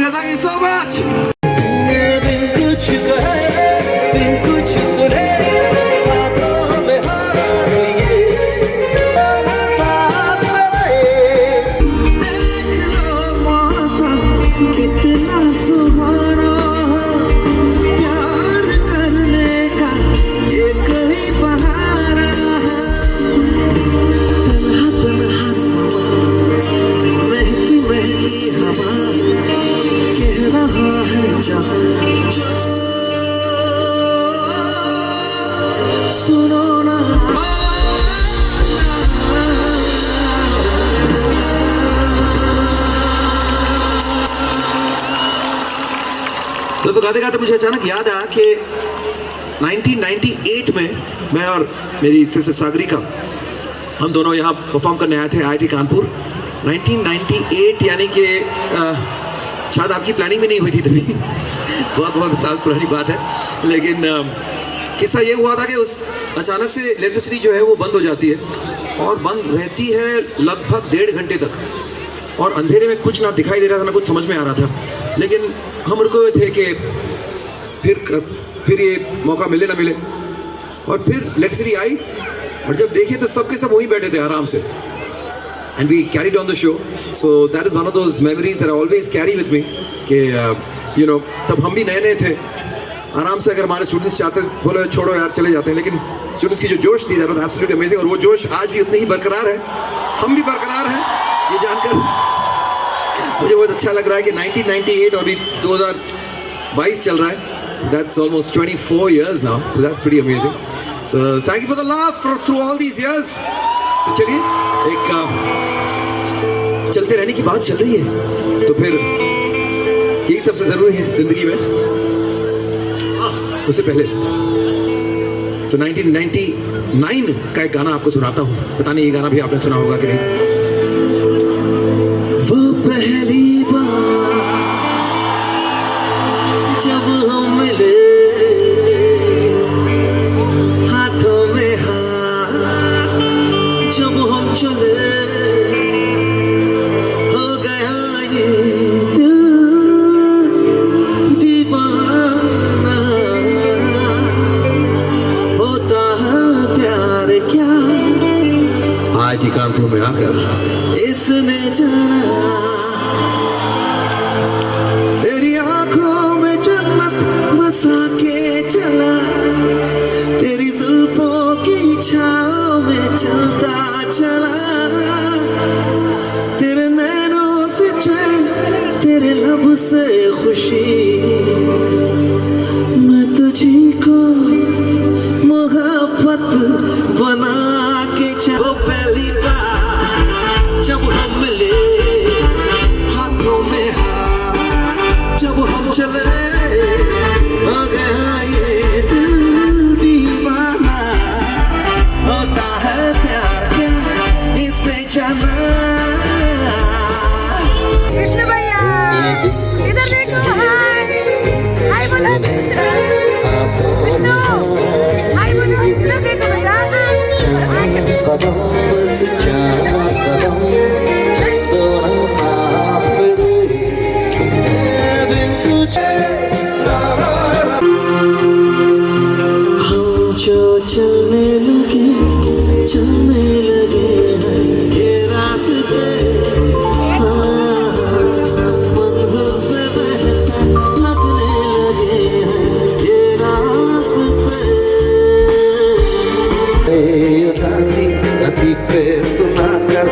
Amina, thank you so much. दोस्तों गाते गाते मुझे अचानक याद आया कि 1998 में मैं और मेरी सिस्टर सागरिका हम दोनों यहाँ परफॉर्म करने आए थे IIT कानपुर। 1998 यानी कि शायद आपकी प्लानिंग भी नहीं हुई थी तभी बहुत बहुत साल पुरानी बात है। लेकिन किस्सा ये हुआ था कि उस अचानक से इलेक्ट्रिसिटी जो है वो बंद हो जाती है और बंद रहती है लगभग 1.5 घंटे तक, और अंधेरे में कुछ ना दिखाई दे रहा था ना कुछ समझ में आ रहा था। लेकिन हम रुके हुए थे कि फिर ये मौका मिले ना मिले, और फिर इलेक्ट्रिसिटी आई और जब देखे तो सबके सब वहीं बैठे थे आराम से, and we carried on the show. So that is one of those memories that I always carry with me कि यू नो तब हम भी नए नए थे, आराम से अगर हमारे स्टूडेंट्स चाहते बोले छोड़ो यार चले जाते हैं, लेकिन स्टूडेंट्स की जो जोश थी दैट वाज एब्सोल्युटली अमेजिंग, और वो जोश आज भी उतनी ही बरकरार है, हम भी बरकरार हैं। ये जानकर मुझे बहुत अच्छा लग रहा है कि 1998 और अभी 2022 चल रहा है, that's almost 24 years now, so that's pretty amazing. So thank you for the love through all these years. तो चलिए एक चलते रहने की बात चल रही है, तो फिर यही सबसे जरूरी है जिंदगी में। उससे पहले तो 1999 का एक गाना आपको सुनाता हूँ, पता नहीं ये गाना भी आपने सुना होगा कि नहीं। वो पहली बार जब हम मिले, हाथों में हाथ जब हम चले, हो गया ये दिल दीवाना, होता है प्यार क्या IIT कानपुर में आकर इसने जाना। तेरी आंखों में जन्नत बसा के चला, तेरी जुल्फों की छाँव में चलता चला, तेरे नैनों से चैन, तेरे लब से खुशी, मैं तुझी को मोहब्बत बना के चलो। पहली बार जब हम मिले, हाथों में हाथ जब हम चले, हो गया ये दिल दीवाना, होता है प्यार क्या इसने जाना। कृष्ण भैया इधर देखो, हाय हाय बोलो, विष्णु हाय बोलो, इधर देखो बेटा। कदम बस कदम चलो ना साथ मेरे, बिन तुझे हम जो चलने लगे ये रास्ते, मंजिल से बेहतर लगने लगे ये रास्ते। लतीफे सुना कर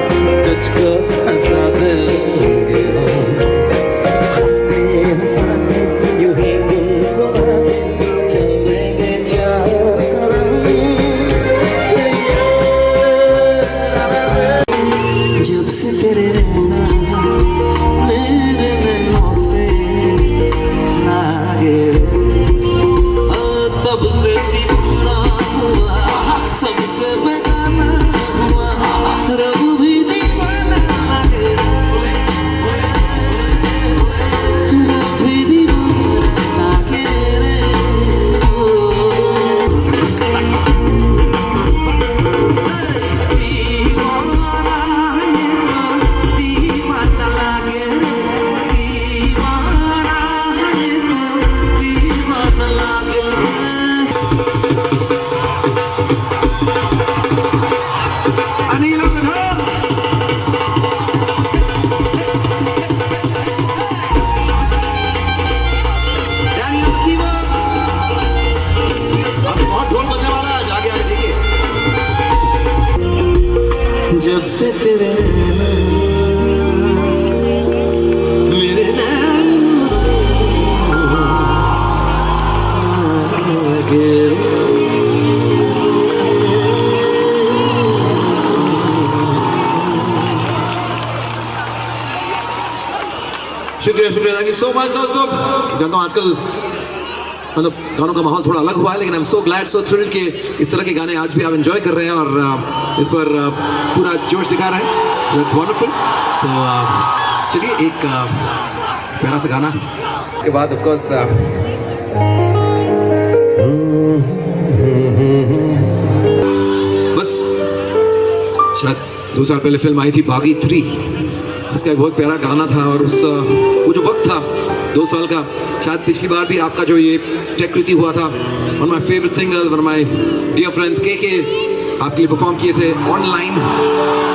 जब से तेरे नैना मेरे नैनों से आगे शुक्रिया शुक्रिया, थैंक यू सो मच दोस्तों। जानता हूँ आजकल मतलब गानों का माहौल थोड़ा अलग हुआ है, लेकिन I am so glad so thrilled कि इस तरह के गाने आज भी आप एंजॉय कर रहे हैं और इस पर पूरा जोश दिखा रहे हैं। That's wonderful. तो चलिए एक प्यारा सा गाना के बाद ऑफ कोर्स बस शायद 2 साल पहले फिल्म आई थी बागी 3, जिसका एक बहुत प्यारा गाना था और उस वो जो वक्त था 2 साल का, शायद पिछली बार भी आपका जो ये टेक कृति हुआ था, one my favourite singer, one my dear friends के आपके लिए परफॉर्म किए थे ऑनलाइन।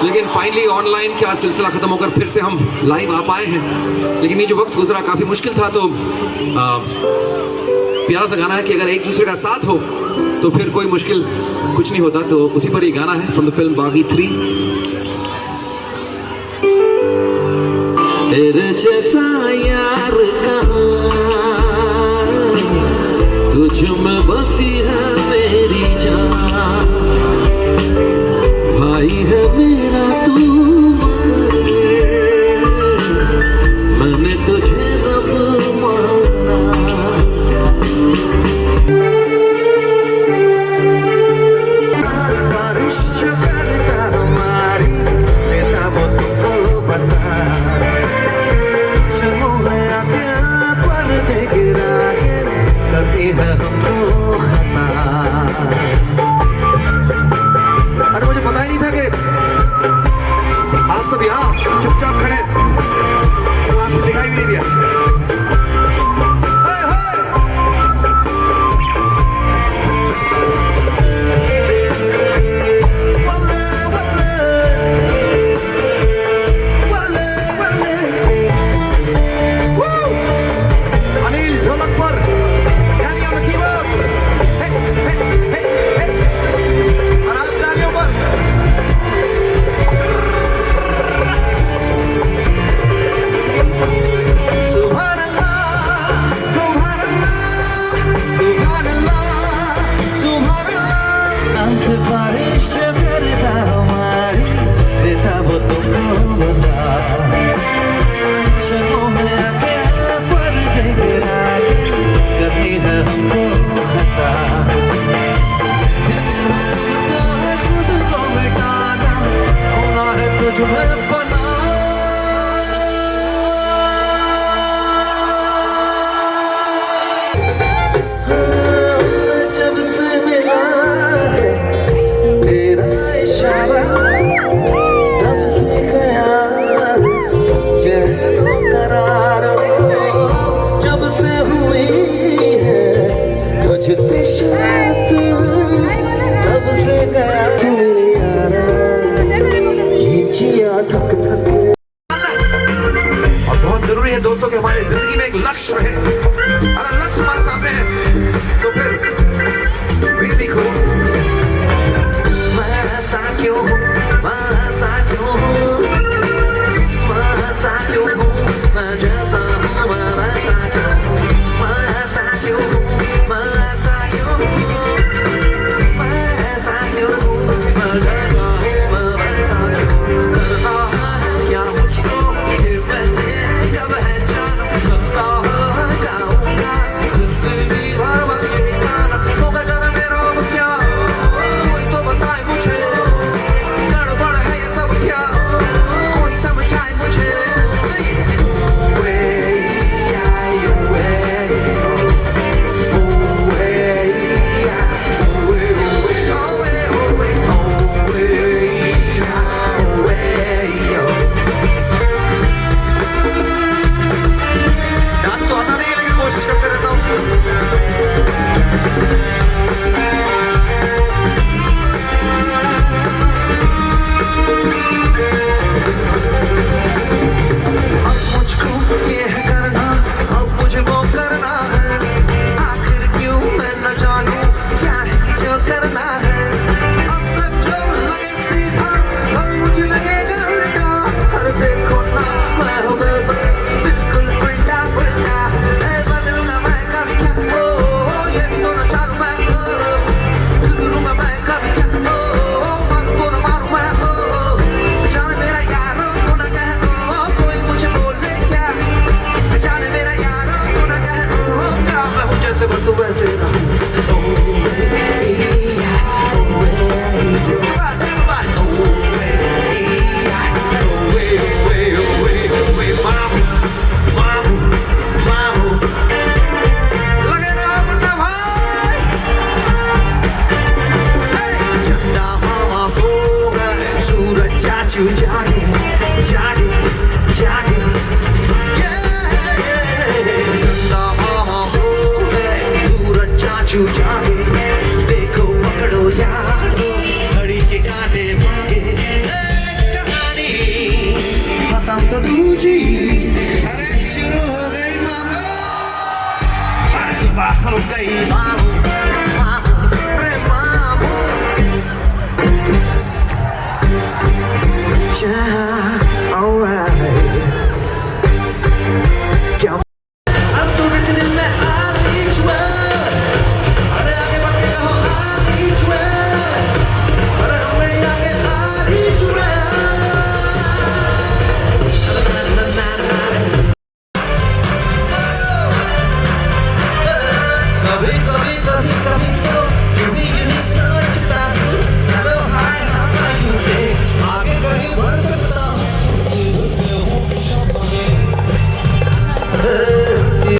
लेकिन फाइनली ऑनलाइन क्या सिलसिला ख़त्म होकर फिर से हम लाइव आ पाए हैं। लेकिन ये जो वक्त गुजरा काफ़ी मुश्किल था, तो प्यारा सा गाना है कि अगर एक दूसरे का साथ हो तो फिर कोई मुश्किल कुछ नहीं होता। तो उसी पर ये गाना है फ्रॉम द फिल्म बागी 3। तेरे जैसा यार कहाँ, तुझ में बसी है मेरी जान, भाई है मेरा तू मगर मैंने तुझे रब माना। सिफारिश जो करता हमारी देता वो तुमको बता, करती है हमको खता। अरे मुझे पता ही नहीं था कि आप सब यहाँ चुपचाप खड़े, वहां से दिखाई भी नहीं दिया। सिफारिश करता हमारी देता वो तुमको बता, शर्मों में आके पर्दे गिरा के करती है हमको खता। खुद को मिटाना होना है तुझ में बना। जब से मिला तब से गया चैनो करार, जब से हुई है तुझसे शादी तब से गया तू यारा, ये जिया थक थक। और बहुत जरूरी है दोस्तों कि हमारी जिंदगी में एक लक्ष्य रहे। अगर लक्ष्य हमारे सामने है तो फिर भी करो। क्यों हूँ ऐसा क्यों हूँ, ऐसा क्यों हूँ, मैं जैसा हूँ मैं वैसा क्यों हूँ, मैं ऐसा क्यों हूँ, मैं ऐसा क्यों हूँ, मैं ऐसा क्यों हूँ, मैं जैसा हूँ मैं वैसा क्यों हूँ। करता है क्या मुझको ये मैंने जब है जानू, करता है गाऊंगा जिंदगी भर बस ये गाना। तो गजब मेरा क्या कोई तो बताए मुझे, करना है अब तक जो लगे सीधा, कल मुझे गई बाबू बाबू रे बाबू Yeah, alright. क्या अब तो एक दिन मैं आली जुआ अरे आगे बढ़ के कहो आली जुआ अरे हमें आगे आली जुआ कभी कभी कभी कभी तो यूं ही सोचता हूँ चलो हाय हम यूं से आगे कहीं बढ़ सकता हूँ